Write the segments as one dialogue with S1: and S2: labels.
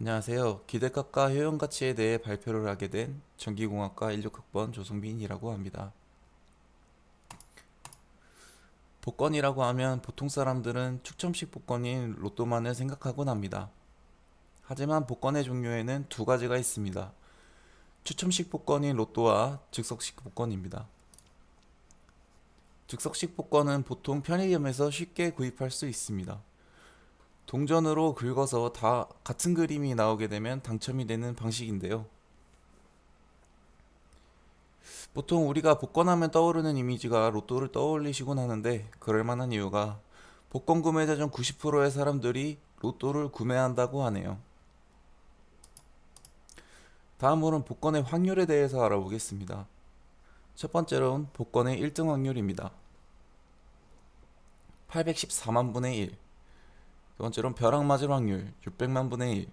S1: 안녕하세요. 기대값과 효용가치에 대해 발표를 하게 된 전기공학과 16학번 조성빈이라고 합니다. 복권이라고 하면 보통 사람들은 추첨식 복권인 로또만을 생각하곤 합니다. 하지만 복권의 종류에는 두 가지가 있습니다. 추첨식 복권인 로또와 즉석식 복권입니다. 즉석식 복권은 보통 편의점에서 쉽게 구입할 수 있습니다. 동전으로 긁어서 다 같은 그림이 나오게 되면 당첨이 되는 방식인데요. 보통 우리가 복권하면 떠오르는 이미지가 로또를 떠올리시곤 하는데 그럴 만한 이유가 복권 구매자 중 90%의 사람들이 로또를 구매한다고 하네요. 다음으로는 복권의 확률에 대해서 알아보겠습니다. 첫 번째로는 복권의 1등 확률입니다. 814만 분의 1. 두 번째로는 벼락 맞을 확률 600만 분의 1.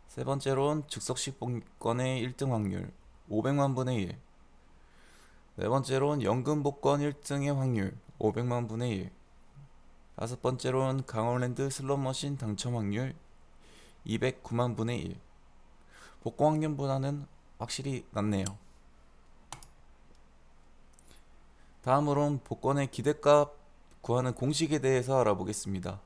S1: 세 번째로는 즉석식 복권의 1등 확률 500만 분의 1. 네 번째로는 연금 복권 1등의 확률 500만 분의 1. 다섯 번째로는 강원랜드 슬롯머신 당첨 확률 209만 분의 1. 복권 확률보다는 확실히 낮네요. 다음으로는 복권의 기대값 구하는 공식에 대해서 알아보겠습니다.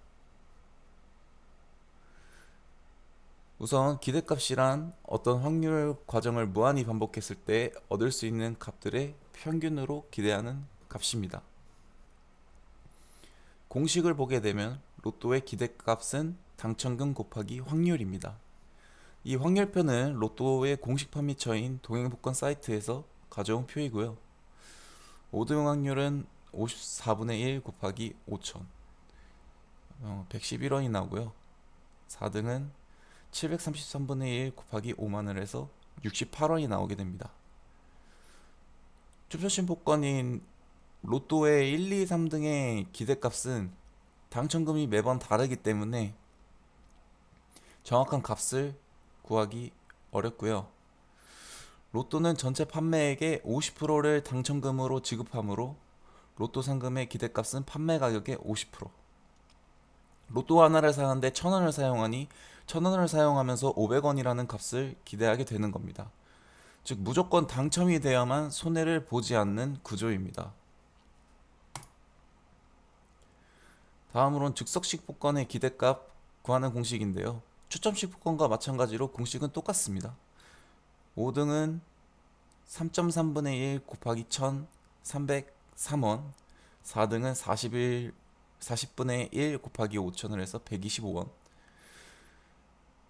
S1: 우선 기대값이란 어떤 확률 과정을 무한히 반복했을 때 얻을 수 있는 값들의 평균으로 기대하는 값입니다. 공식을 보게 되면 로또의 기대값은 당첨금 곱하기 확률입니다. 이 확률표는 로또의 공식 판매처인 동행복권 사이트에서 가져온 표이고요. 5등 확률은 54분의 1 곱하기 5천 111원이 나오고요. 4등은 733분의 1 곱하기 5만을 해서 68원이 나오게 됩니다. 춤쇼신 복권인 로또의 1, 2, 3등의 기대값은 당첨금이 매번 다르기 때문에 정확한 값을 구하기 어렵고요. 로또는 전체 판매액의 50%를 당첨금으로 지급하므로 로또 상금의 기대값은 판매 가격의 50%. 로또 하나를 사는데 1,000원을 사용하니 1,000원을 사용하면서 500원이라는 값을 기대하게 되는 겁니다. 즉 무조건 당첨이 되어야만 손해를 보지 않는 구조입니다. 다음으로는 즉석식 복권의 기대값 구하는 공식인데요. 추첨식 복권과 마찬가지로 공식은 똑같습니다. 5등은 3.3분의 1 곱하기 1000 303원. 4등은 40분의 1 곱하기 5천을 해서 125원.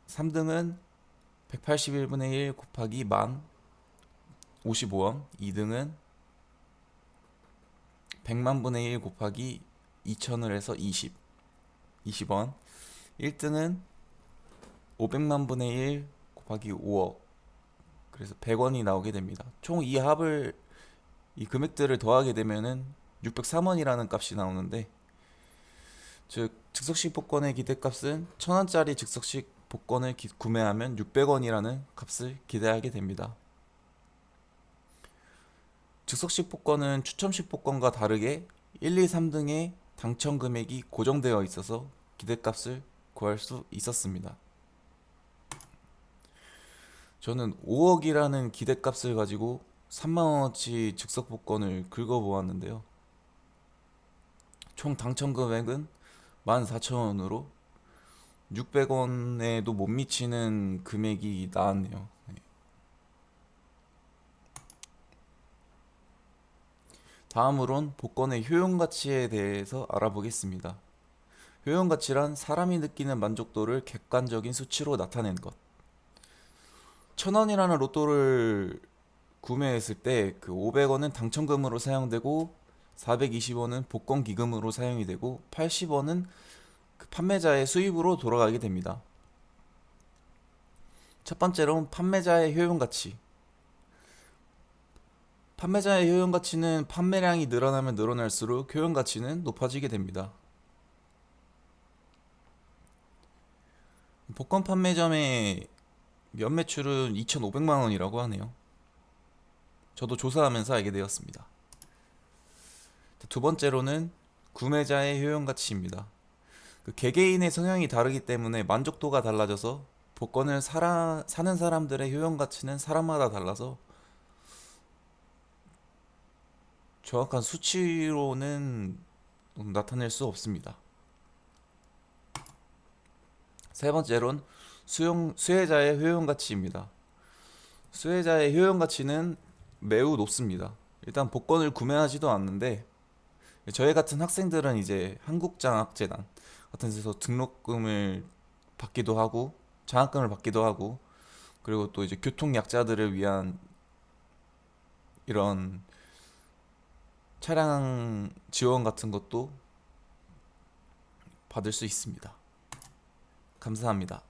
S1: 3등은 181분의 1 곱하기 10,000 55원. 2등은 100만 분의 1 곱하기 2000을 해서 20원. 1등은 500만 분의 1 곱하기 5억. 그래서 100원이 나오게 됩니다. 총 이 금액들을 더하게 되면은 603원이라는 값이 나오는데, 즉 즉석식 복권의 기대값은 1,000원짜리 즉석식 복권을 구매하면 600원이라는 값을 기대하게 됩니다. 즉석식 복권은 추첨식 복권과 다르게 1, 2, 3등의 당첨 금액이 고정되어 있어서 기대값을 구할 수 있었습니다. 저는 5억이라는 기대값을 가지고 3만원어치 즉석 복권을 긁어보았는데요. 총 당첨 금액은 14,000원으로 600원에도 못 미치는 금액이 나왔네요. 네. 다음으론 복권의 효용가치에 대해서 알아보겠습니다. 효용가치란 사람이 느끼는 만족도를 객관적인 수치로 나타낸 것. 1,000원이라는 로또를 구매했을 때 그 500원은 당첨금으로 사용되고 420원은 복권 기금으로 사용이 되고 80원은 그 판매자의 수입으로 돌아가게 됩니다. 첫 번째로는 판매자의 효용가치. 판매자의 효용가치는 판매량이 늘어나면 늘어날수록 효용가치는 높아지게 됩니다. 복권 판매점의 연매출은 2,500만 원이라고 하네요. 저도 조사하면서 알게 되었습니다. 두 번째로는 구매자의 효용가치입니다. 그 개개인의 성향이 다르기 때문에 만족도가 달라져서 복권을 사는 사람들의 효용 가치는 사람마다 달라서 정확한 수치로는 나타낼 수 없습니다. 세 번째로는 수혜자의 효용 가치입니다. 수혜자의 효용 가치는 매우 높습니다. 일단 복권을 구매하지도 않는데 저희 같은 학생들은 이제 한국장학재단 같은 데서 등록금을 받기도 하고 장학금을 받기도 하고 그리고 또 이제 교통약자들을 위한 이런 차량 지원 같은 것도 받을 수 있습니다. 감사합니다.